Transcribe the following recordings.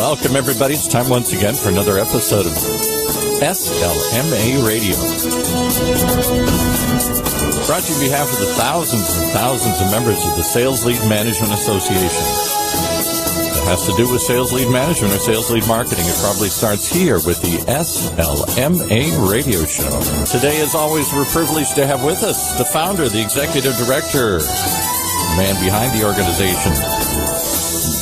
Welcome, everybody. It's time once again for another episode of SLMA Radio. Brought to you on behalf of the thousands and thousands of members of the Sales Lead Management Association. It has to do with sales lead management or sales lead marketing. It probably starts here with the SLMA Radio Show. Today, as always, we're privileged to have with us the founder, the executive director, the man behind the organization,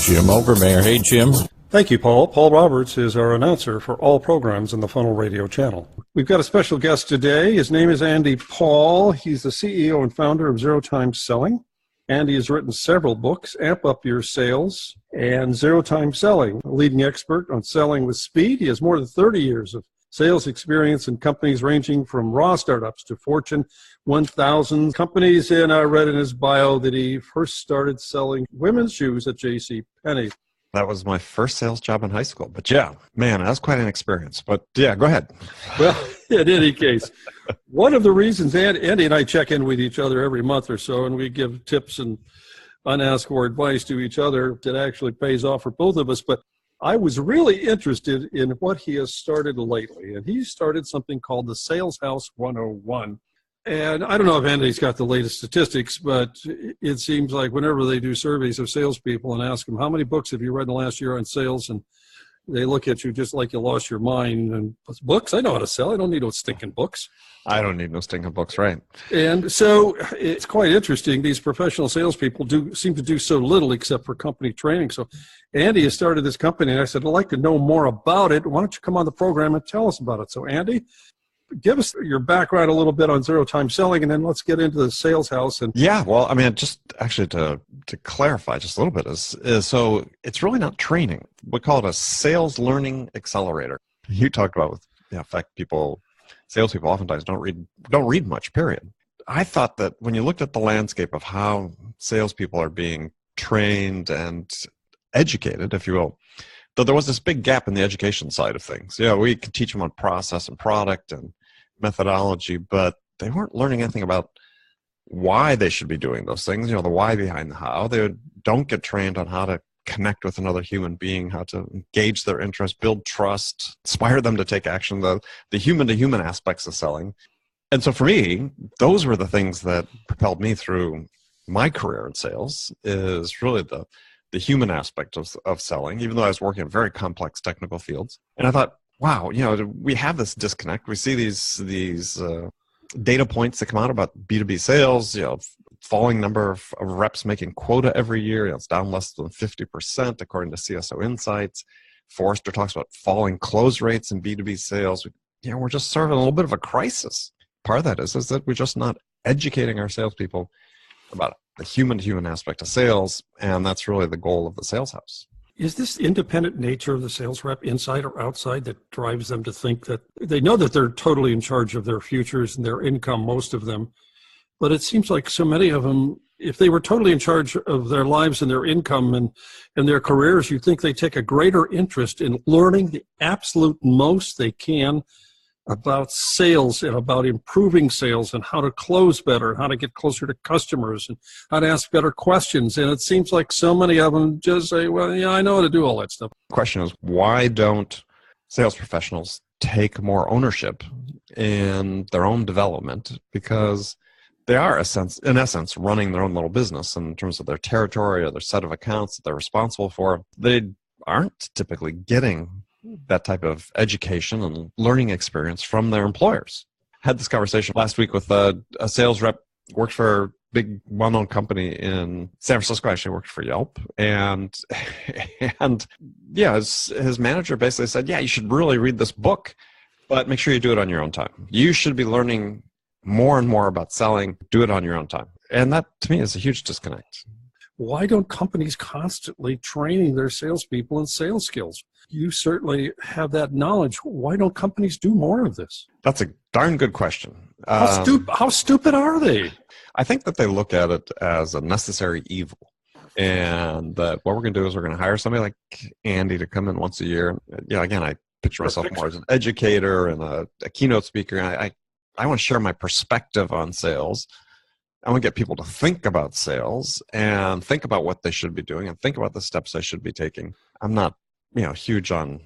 Jim Obermayer. Hey, Jim. Thank you, Paul. Paul Roberts is our announcer for all programs in the Funnel Radio channel. We've got a special guest today. His name is Andy Paul. He's the CEO and founder of Zero Time Selling. Andy has written several books, Amp Up Your Sales and Zero Time Selling, a leading expert on selling with speed. He has more than 30 years of sales experience in companies ranging from raw startups to Fortune 1000 companies. And I read in his bio that he first started selling women's shoes at J.C. Penney. That was my first sales job in high school. But yeah, man, that was quite an experience. But yeah, go ahead. Well, in any case, one of the reasons Andy and I check in with each other every month or so, and we give tips and unasked for advice to each other that actually pays off for both of us. But I was really interested in what he has started lately. And he started something called the Sales House 101. And I don't know if Andy's got the latest statistics, but it seems like whenever they do surveys of salespeople and ask them, how many books have you read in the last year on sales? And they look at you just like you lost your mind. And books? I know how to sell. I don't need no stinking books. I don't need no stinking books, right? And so it's quite interesting. These professional salespeople seem to do so little except for company training. So Andy has started this company, and I said, I'd like to know more about it. Why don't you come on the program and tell us about it? So Andy, give us your background a little bit on Zero Time Selling, and then let's get into the Sales House. And yeah, well, I mean, just actually to clarify just a little bit is so it's really not training. We call it a sales learning accelerator. You talked about with in fact, salespeople oftentimes don't read much. Period. I thought that when you looked at the landscape of how salespeople are being trained and educated, if you will, though there was this big gap in the education side of things. Yeah, we could teach them on process and product and methodology, but they weren't learning anything about why they should be doing those things, the why behind the how. They don't get trained on how to connect with another human being, how to engage their interest, build trust, inspire them to take action, the human-to-human aspects of selling. And so for me, those were the things that propelled me through my career in sales, is really the human aspect of selling, even though I was working in very complex technical fields. And I thought, wow, we have this disconnect. We see these data points that come out about B2B sales, falling number of reps making quota every year. It's down less than 50%, according to CSO Insights. Forrester talks about falling close rates in B2B sales. We're just sort of in a little bit of a crisis. Part of that is that we're just not educating our salespeople about the human-to-human aspect of sales, and that's really the goal of the Sales House. Is this independent nature of the sales rep, inside or outside, that drives them to think that they know that they're totally in charge of their futures and their income, most of them, but it seems like so many of them, if they were totally in charge of their lives and their income and their careers, you'd think they take a greater interest in learning the absolute most they can about sales and about improving sales and how to close better and how to get closer to customers and how to ask better questions. And it seems like so many of them just say, well, yeah, I know how to do all that stuff. The question is, why don't sales professionals take more ownership in their own development? Because they are, in essence, running their own little business in terms of their territory or their set of accounts that they're responsible for. They aren't typically getting that type of education and learning experience from their employers. Had this conversation last week with a sales rep, worked for a big well-known company in San Francisco, actually worked for Yelp. And yeah, his manager basically said, yeah, you should really read this book, but make sure you do it on your own time. You should be learning more and more about selling, do it on your own time. And that, to me, is a huge disconnect. Why don't companies constantly training their salespeople in sales skills? You certainly have that knowledge. Why don't companies do more of this? That's a darn good question. How stupid are they? I think that they look at it as a necessary evil. And that what we're going to do is we're going to hire somebody like Andy to come in once a year. Again, I picture myself more as an educator and a keynote speaker. I want to share my perspective on sales. I want to get people to think about sales and think about what they should be doing and think about the steps they should be taking. I'm not huge on,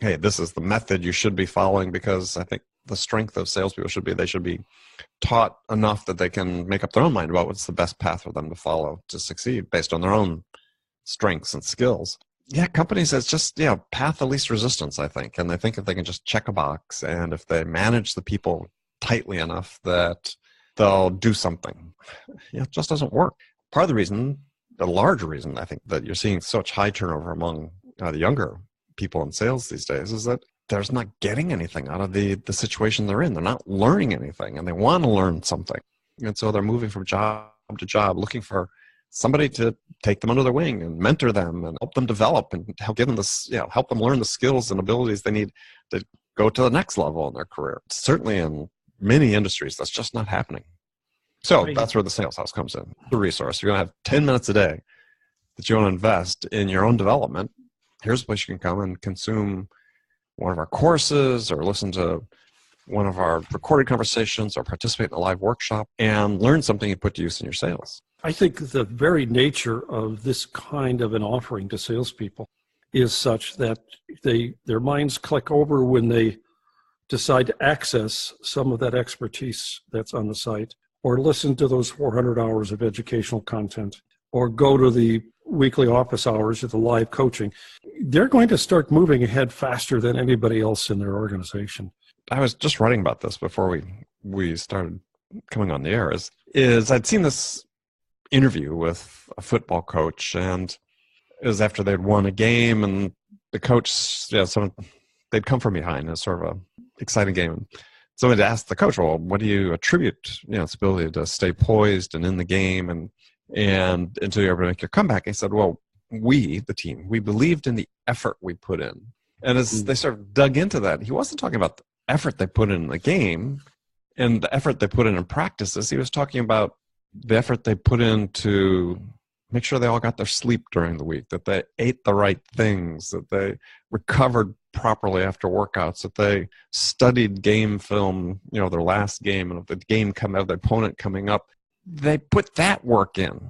hey, this is the method you should be following, because I think the strength of salespeople should be they should be taught enough that they can make up their own mind about what's the best path for them to follow to succeed based on their own strengths and skills. Yeah, companies, it's just, path of least resistance, I think. And they think if they can just check a box and if they manage the people tightly enough that they'll do something. It just doesn't work. Part of the reason, the larger reason, I think, that you're seeing such high turnover among the younger people in sales these days is that they're just not getting anything out of the situation they're in. They're not learning anything, and they want to learn something. And so they're moving from job to job, looking for somebody to take them under their wing and mentor them and help them develop and help give them this, help them learn the skills and abilities they need to go to the next level in their career. Certainly in many industries, that's just not happening. So that's where the sales house comes in, the resource. You're going to have 10 minutes a day that you want to invest in your own development. Here's a place you can come and consume one of our courses or listen to one of our recorded conversations or participate in a live workshop and learn something you put to use in your sales. I think the very nature of this kind of an offering to salespeople is such that their minds click over when they decide to access some of that expertise that's on the site, or listen to those 400 hours of educational content, or go to the weekly office hours at the live coaching. They're going to start moving ahead faster than anybody else in their organization. I was just writing about this before we started coming on the air, is I'd seen this interview with a football coach, and it was after they'd won a game, and the coach, they'd come from behind. It was sort of a exciting game. And somebody asked the coach, well, what do you attribute, its ability to stay poised and in the game and until you're able to make your comeback? He said, well, we, the team, we believed in the effort we put in. And as they sort of dug into that, he wasn't talking about the effort they put in the game and the effort they put in practices. He was talking about the effort they put in to make sure they all got their sleep during the week, that they ate the right things, that they recovered properly after workouts, that they studied game film, their last game, and if the game the opponent coming up, they put that work in.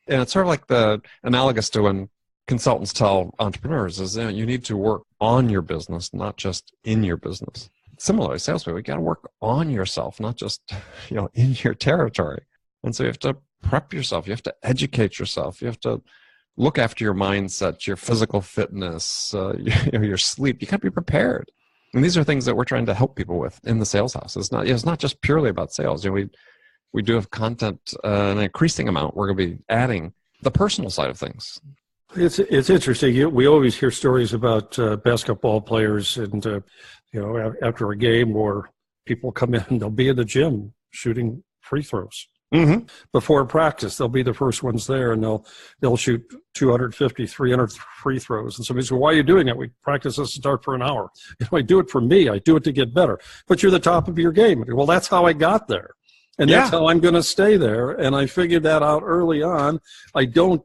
And it's sort of like the analogous to when consultants tell entrepreneurs is you need to work on your business, not just in your business. Similarly, salespeople, you got to work on yourself, not just in your territory. And so you have to prep yourself. You have to educate yourself. You have to look after your mindset, your physical fitness, your sleep. You got to be prepared. And these are things that we're trying to help people with in the sales house. It's not just purely about sales. We do have content, an increasing amount. We're going to be adding the personal side of things. It's interesting. We always hear stories about basketball players, and after a game, or people come in and they'll be in the gym shooting free throws. Mm-hmm. Before practice, they'll be the first ones there, and they'll shoot 250, 300 free throws. And somebody says, well, why are you doing that? We practice this to start for an hour. I do it for me. I do it to get better. But you're the top of your game. Well, that's how I got there. And that's how I'm going to stay there. And I figured that out early on. I don't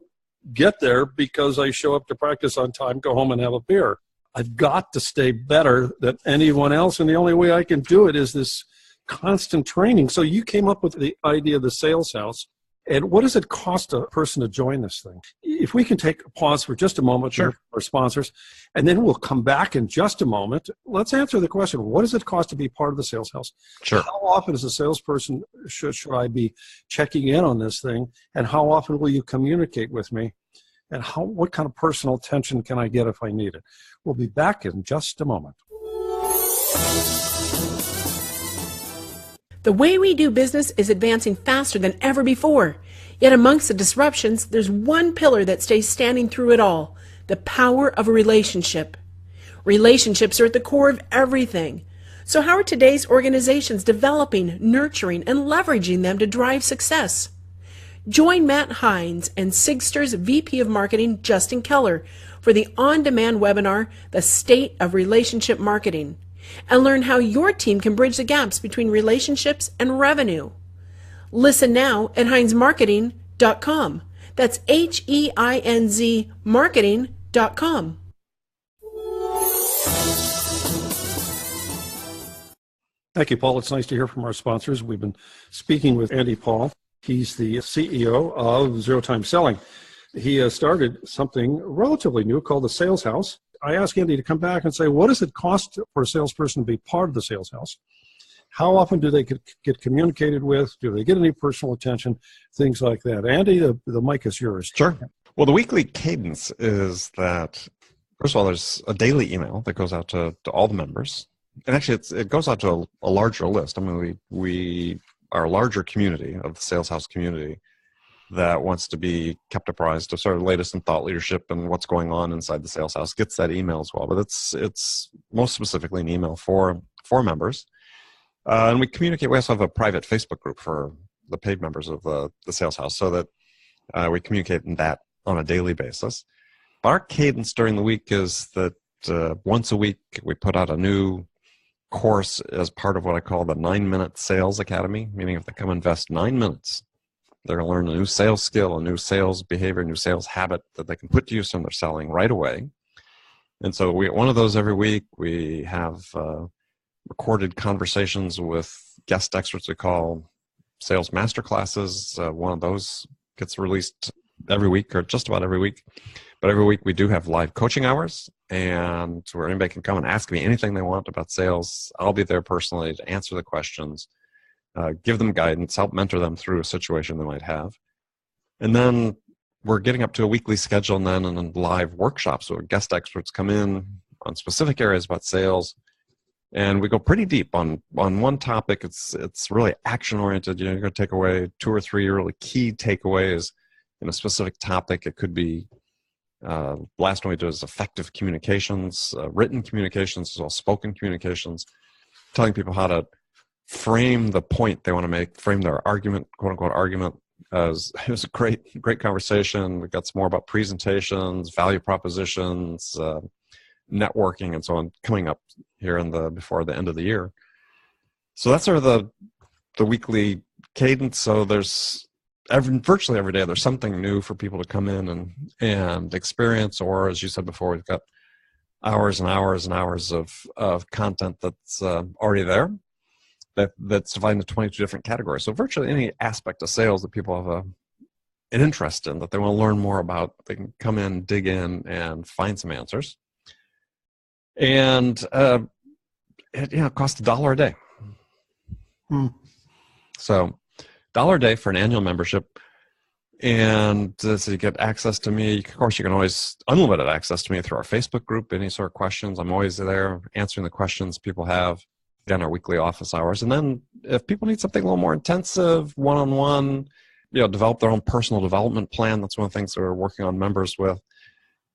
get there because I show up to practice on time, go home and have a beer. I've got to stay better than anyone else. And the only way I can do it is this constant training. So you came up with the idea of the sales house. And what does it cost a person to join this thing? If we can take a pause for just a moment, sure, for our sponsors, and then we'll come back in just a moment. Let's answer the question, what does it cost to be part of the sales house? Sure. How often as a salesperson should I be checking in on this thing? And how often will you communicate with me? And what kind of personal attention can I get if I need it? We'll be back in just a moment. The way we do business is advancing faster than ever before. Yet amongst the disruptions, there's one pillar that stays standing through it all: the power of a relationship. Relationships are at the core of everything. So how are today's organizations developing, nurturing, and leveraging them to drive success? Join Matt Hines and Sigster's VP of Marketing, Justin Keller, for the on-demand webinar, The State of Relationship Marketing, and learn how your team can bridge the gaps between relationships and revenue. Listen now at HeinsMarketing.com. That's HEINZ marketing.com. Thank you, Paul. It's nice to hear from our sponsors. We've been speaking with Andy Paul. He's the CEO of Zero Time Selling. He started something relatively new called the Sales House. I ask Andy to come back and say, what does it cost for a salesperson to be part of the sales house? How often do they get communicated with? Do they get any personal attention? Things like that. Andy, the mic is yours. Sure. Well, the weekly cadence is that, first of all, there's a daily email that goes out to all the members. And actually, it goes out to a larger list. I mean, we are a larger community of the sales house community that wants to be kept apprised of sort of latest in thought leadership and what's going on inside the sales house, gets that email as well. But it's most specifically an email for members. And we communicate. We also have a private Facebook group for the paid members of the sales house, so that we communicate in that on a daily basis. But our cadence during the week is that once a week we put out a new course as part of what I call the 9-Minute Sales Academy, meaning if they come invest 9 minutes, they're going to learn a new sales skill, a new sales behavior, a new sales habit that they can put to use when they're selling right away. And so we get one of those every week. We have recorded conversations with guest experts we call sales masterclasses. One of those gets released every week, or just about every week. But every week we do have live coaching hours, and where anybody can come and ask me anything they want about sales. I'll be there personally to answer the questions, give them guidance, help mentor them through a situation they might have. And then we're getting up to a weekly schedule and then live workshops where guest experts come in on specific areas about sales. And we go pretty deep on one topic. It's really action-oriented. You're going to take away 2 or 3 really key takeaways in a specific topic. It could be, last one we did is effective communications, written communications as well as spoken communications, telling people how to frame the point they want to make, frame their argument, quote-unquote argument. It was a great conversation. We got some more about presentations, value propositions, networking, and so on coming up here before the end of the year. So that's sort of the weekly cadence. So there's virtually every day there's something new for people to come in and experience, or as you said before, we've got hours and hours and hours of content that's already there. That's divided into 22 different categories. So virtually any aspect of sales that people have an interest in, that they want to learn more about, they can come in, dig in, and find some answers. And it costs $1 a day. So $1 a day for an annual membership. And so you get access to me. Of course, you can always unlimited access to me through our Facebook group. Any sort of questions, I'm always there answering the questions people have. Again, our weekly office hours. And then if people need something a little more intensive, one-on-one, develop their own personal development plan. That's one of the things that we're working on members with.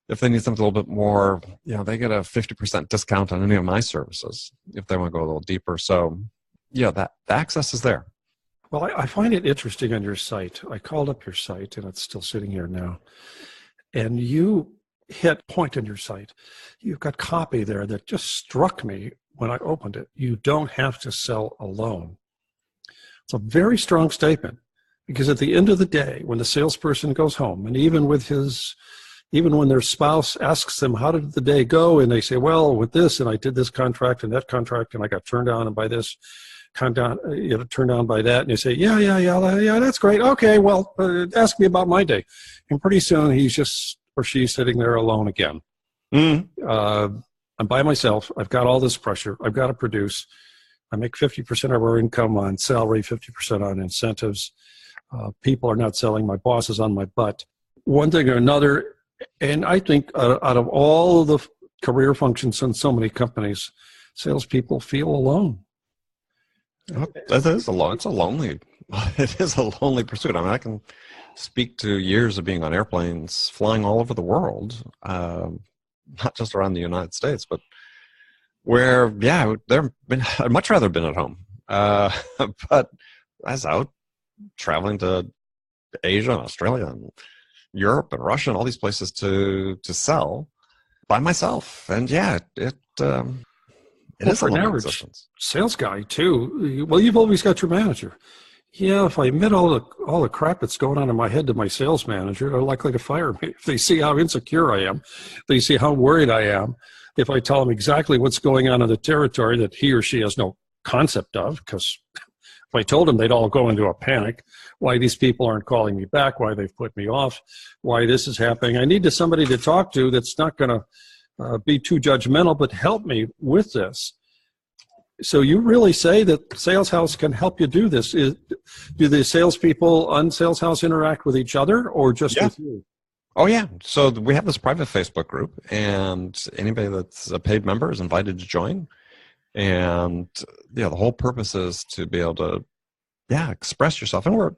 If they need something a little bit more, they get a 50% discount on any of my services if they want to go a little deeper. So, the access is there. Well, I find it interesting on your site. I called up your site, and it's still sitting here now. And you hit point on your site. You've got copy there that just struck me when I opened it. You don't have to sell alone. It's a very strong statement, because at the end of the day, when the salesperson goes home, and even when their spouse asks them, how did the day go? And they say, well, with this, and I did this contract and that contract, and I got turned down, and by this, turned down by that. And you say, yeah, that's great. Okay, well, ask me about my day. And pretty soon he's or she's sitting there alone again. I'm by myself. I've got all this pressure. I've got to produce. I make 50% of our income on salary, 50% on incentives. People are not selling. My boss is on my butt. One thing or another. And I think out of all the career functions in so many companies, salespeople feel alone. It is a lonely pursuit. I mean, I can speak to years of being on airplanes, flying all over the world, not just around the United States, but where, I'd much rather been at home. But I was out traveling to Asia and Australia and Europe and Russia and all these places to sell by myself. And it is for an average existence. Sales guy too. Well, you've always got your manager. Yeah, if I admit all the crap that's going on in my head to my sales manager, they're likely to fire me. If they see how insecure I am, they see how worried I am. If I tell them exactly what's going on in the territory that he or she has no concept of, because if I told them, they'd all go into a panic. Why these people aren't calling me back, why they've put me off, why this is happening. I need somebody to talk to that's not going to be too judgmental, but help me with this. So you really say that Sales House can help you do this. Do the salespeople on Sales House interact with each other or just with you? Oh, yeah. So we have this private Facebook group, and anybody that's a paid member is invited to join. And the whole purpose is to be able to, express yourself. And we're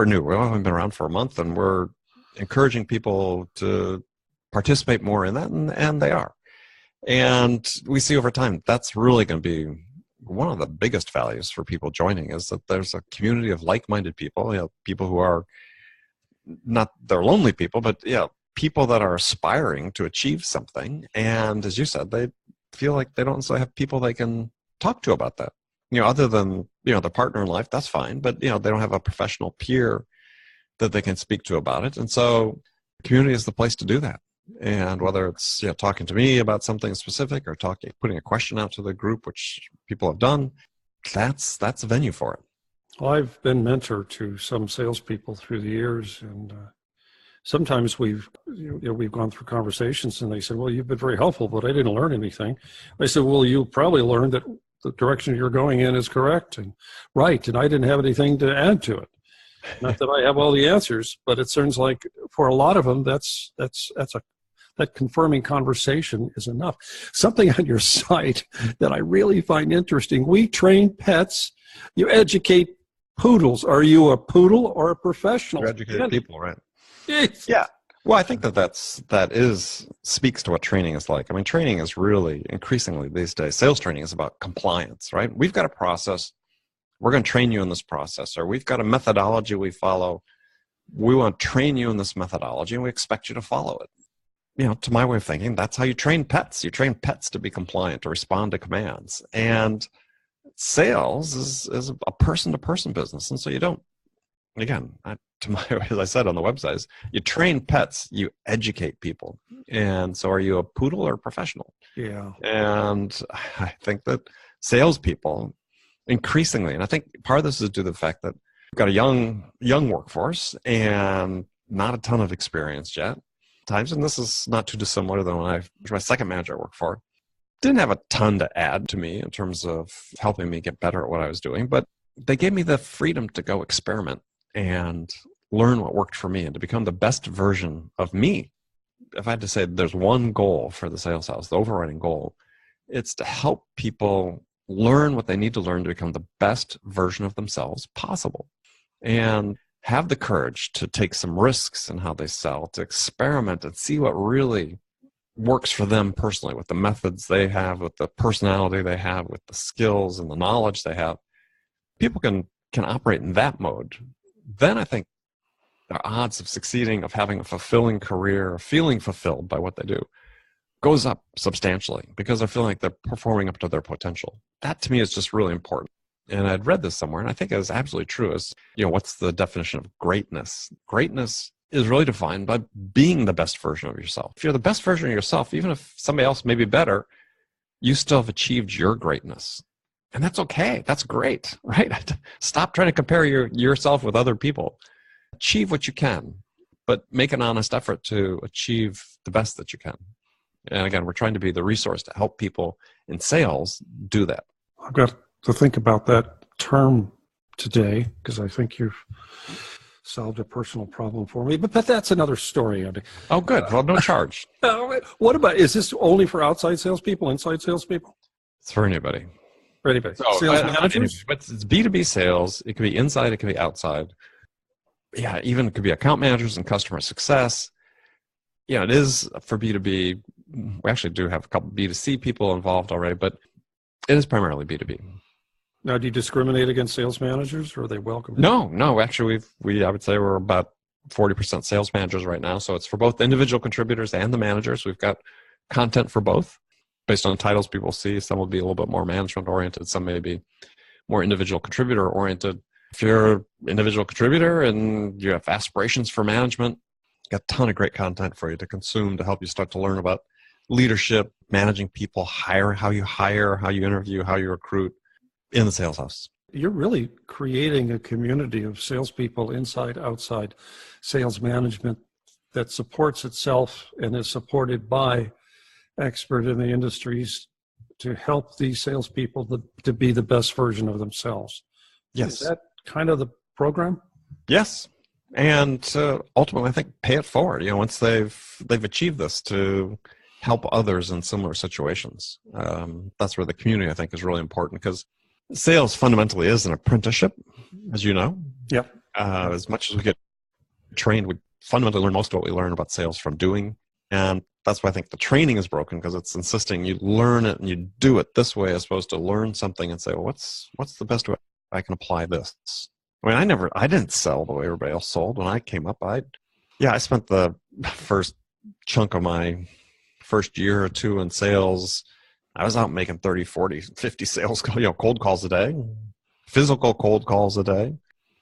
new. We haven't been around for a month, and we're encouraging people to participate more in that, and they are. And we see over time that's really going to be one of the biggest values for people joining, is that there's a community of like-minded people, people who are not, they're lonely people, but people that are aspiring to achieve something. And as you said, they feel like they don't necessarily have people they can talk to about that. Other than, their partner in life, that's fine, but, they don't have a professional peer that they can speak to about it. And so community is the place to do that. And whether it's talking to me about something specific or putting a question out to the group, which people have done, that's a venue for it. Well, I've been mentor to some salespeople through the years, and sometimes we've gone through conversations, and they said, "Well, you've been very helpful, but I didn't learn anything." I said, "Well, you probably learned that the direction you're going in is correct and right, and I didn't have anything to add to it. Not that I have all the answers, but it sounds like for a lot of them, that confirming conversation is enough." Something on your site that I really find interesting: we train pets, you educate poodles. Are you a poodle or a professional? You educate people, right? Yes. Yeah. Well, I think that speaks to what training is like. I mean, training is really increasingly these days, sales training is about compliance, right? We've got a process. We're going to train you in this process, or we've got a methodology we follow. We want to train you in this methodology, and we expect you to follow it. To my way of thinking, that's how you train pets. You train pets to be compliant, to respond to commands. And sales is a person-to-person business. And so you don't, again, as I said on the website, you train pets, you educate people. And so are you a poodle or a professional? Yeah. And I think that salespeople increasingly, and I think part of this is due to the fact that we've got a young workforce and not a ton of experience yet. And this is not too dissimilar than when my second manager I worked for. Didn't have a ton to add to me in terms of helping me get better at what I was doing, but they gave me the freedom to go experiment and learn what worked for me and to become the best version of me. If I had to say there's one goal for the Sales House, the overriding goal, it's to help people learn what they need to learn to become the best version of themselves possible, and have the courage to take some risks in how they sell, to experiment and see what really works for them personally, with the methods they have, with the personality they have, with the skills and the knowledge they have. People can operate in that mode. Then I think their odds of succeeding, of having a fulfilling career, of feeling fulfilled by what they do, goes up substantially because they're feeling like they're performing up to their potential. That to me is just really important. And I'd read this somewhere, and I think it is absolutely true. Is, what's the definition of greatness? Greatness is really defined by being the best version of yourself. If you're the best version of yourself, even if somebody else may be better, you still have achieved your greatness. And that's okay. That's great, right? Stop trying to compare yourself with other people. Achieve what you can, but make an honest effort to achieve the best that you can. And again, we're trying to be the resource to help people in sales do that. I've got to think about that term today because I think you've solved a personal problem for me. But that's another story, Andy. Oh, good. Well, no charge. What about, is this only for outside salespeople, inside salespeople? It's for anybody. For anybody. So, sales managers? It's B2B sales. It could be inside. It could be outside. Yeah, even it could be account managers and customer success. Yeah, it is for B2B. We actually do have a couple B2C people involved already, but it is primarily B2B. Now, do you discriminate against sales managers, or are they welcome? No. Actually, I would say we're about 40% sales managers right now. So it's for both individual contributors and the managers. We've got content for both. Based on titles people see, some will be a little bit more management-oriented. Some may be more individual contributor-oriented. If you're an individual contributor and you have aspirations for management, got a ton of great content for you to consume to help you start to learn about leadership, managing people, how you interview, how you recruit in the Sales House. You're really creating a community of salespeople inside, outside sales management that supports itself and is supported by expert in the industries to help these salespeople to be the best version of themselves. Yes. Is that kind of the program? Yes. And ultimately, I think pay it forward. Once they've achieved this, to help others in similar situations. That's where the community, I think, is really important, because sales fundamentally is an apprenticeship, as you know. Yep. As much as we get trained, we fundamentally learn most of what we learn about sales from doing. And that's why I think the training is broken, because it's insisting you learn it and you do it this way, as opposed to learn something and say, well, what's the best way I can apply this? I mean, I didn't sell the way everybody else sold. When I came up, I spent the first chunk of my first year or two in sales, I was out making 30, 40, 50 sales, cold calls a day, physical cold calls a day.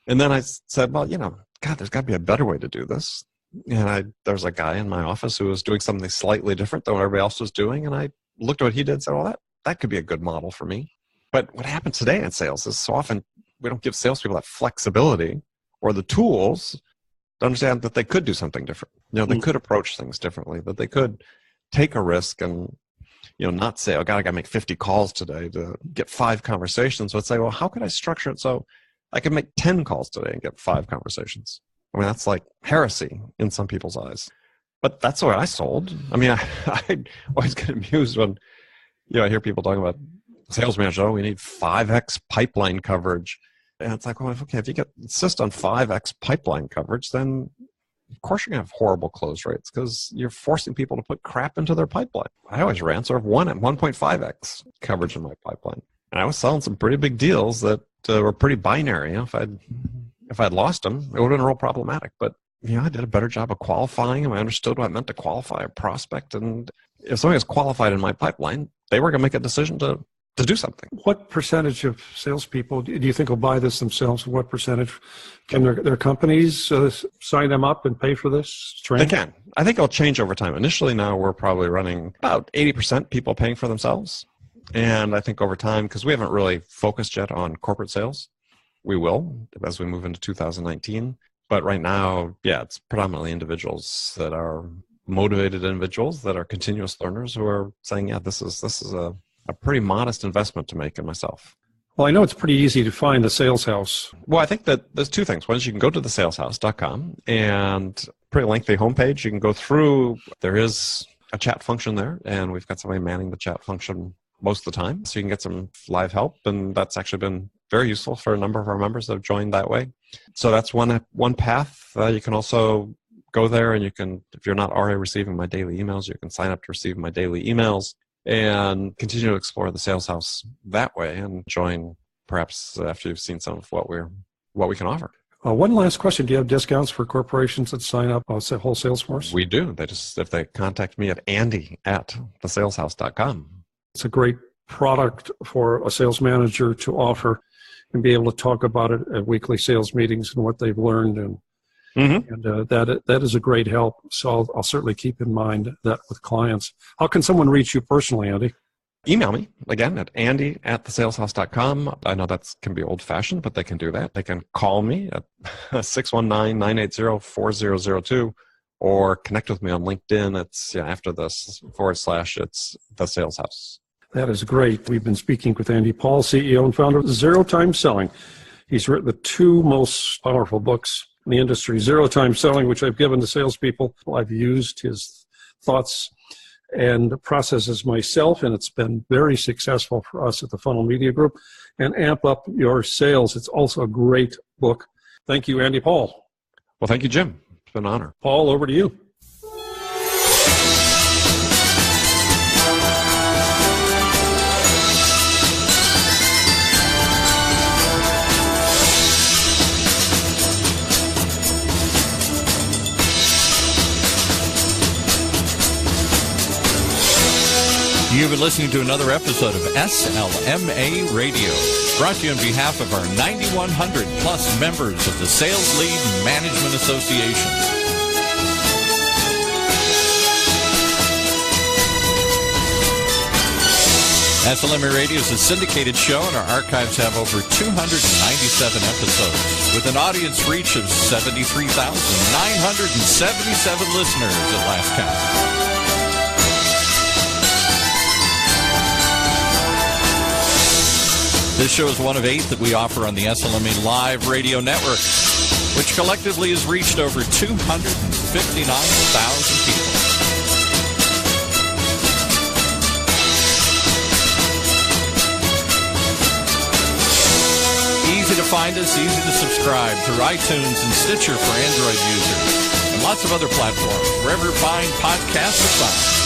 And then I said, well, God, there's got to be a better way to do this. And there was a guy in my office who was doing something slightly different than what everybody else was doing. And I looked at what he did and said, well, that could be a good model for me. But what happens today in sales is so often we don't give salespeople that flexibility or the tools to understand that they could do something different. They could approach things differently, that they could take a risk and, not say, oh God, I got to make 50 calls today to get 5 conversations, but say, well, how could I structure it so I can make 10 calls today and get 5 conversations? I mean, that's like heresy in some people's eyes, but that's the way I sold. I mean, I always get amused when, I hear people talking about sales manager, we need 5x pipeline coverage. And it's like, well, okay, if you insist on 5x pipeline coverage, then of course you're going to have horrible close rates, because you're forcing people to put crap into their pipeline. I always ran sort of 1.5x coverage in my pipeline. And I was selling some pretty big deals that were pretty binary. If I'd lost them, it would have been real problematic. But I did a better job of qualifying them. I understood what it meant to qualify a prospect. And if somebody was qualified in my pipeline, they were going to make a decision to do something. What percentage of salespeople do you think will buy this themselves? What percentage can their companies sign them up and pay for this training? They can. I think it'll change over time. Initially, now we're probably running about 80% people paying for themselves. And I think over time, because we haven't really focused yet on corporate sales, we will as we move into 2019. But right now, it's predominantly individuals that are motivated individuals that are continuous learners who are saying, this is a pretty modest investment to make in myself. Well, I know it's pretty easy to find the Sales House. Well, I think that there's 2 things. One is you can go to thesaleshouse.com, and pretty lengthy homepage. You can go through. There is a chat function there, and we've got somebody manning the chat function most of the time, so you can get some live help, and that's actually been very useful for a number of our members that have joined that way. So that's one path. You can also go there, and you can, if you're not already receiving my daily emails, you can sign up to receive my daily emails and continue to explore the Sales House that way, and join perhaps after you've seen some of what we can offer. One last question. Do you have discounts for corporations that sign up on the whole Salesforce? We do. If they contact me at andy@thesaleshouse.com. It's a great product for a sales manager to offer and be able to talk about it at weekly sales meetings and what they've learned. And that is a great help. So I'll certainly keep in mind that with clients. How can someone reach you personally, Andy? Email me, again, at andy@thesaleshouse.com. I know that can be old-fashioned, but they can do that. They can call me at 619-980-4002 or connect with me on LinkedIn. It's after this / it's The Sales House. That is great. We've been speaking with Andy Paul, CEO and founder of Zero Time Selling. He's written the 2 most powerful books in the industry, Zero Time Selling, which I've given to salespeople. I've used his thoughts and processes myself, and it's been very successful for us at the Funnel Media Group. And Amp Up Your Sales. It's also a great book. Thank you, Andy Paul. Well, thank you, Jim. It's been an honor. Paul, over to you. You've been listening to another episode of SLMA Radio, brought to you on behalf of our 9,100 plus members of the Sales Lead Management Association. SLMA Radio is a syndicated show, and our archives have over 297 episodes, with an audience reach of 73,977 listeners at last count. This show is one of 8 that we offer on the SLME Live Radio Network, which collectively has reached over 259,000 people. Easy to find us, easy to subscribe through iTunes and Stitcher for Android users, and lots of other platforms, wherever fine podcasts are found.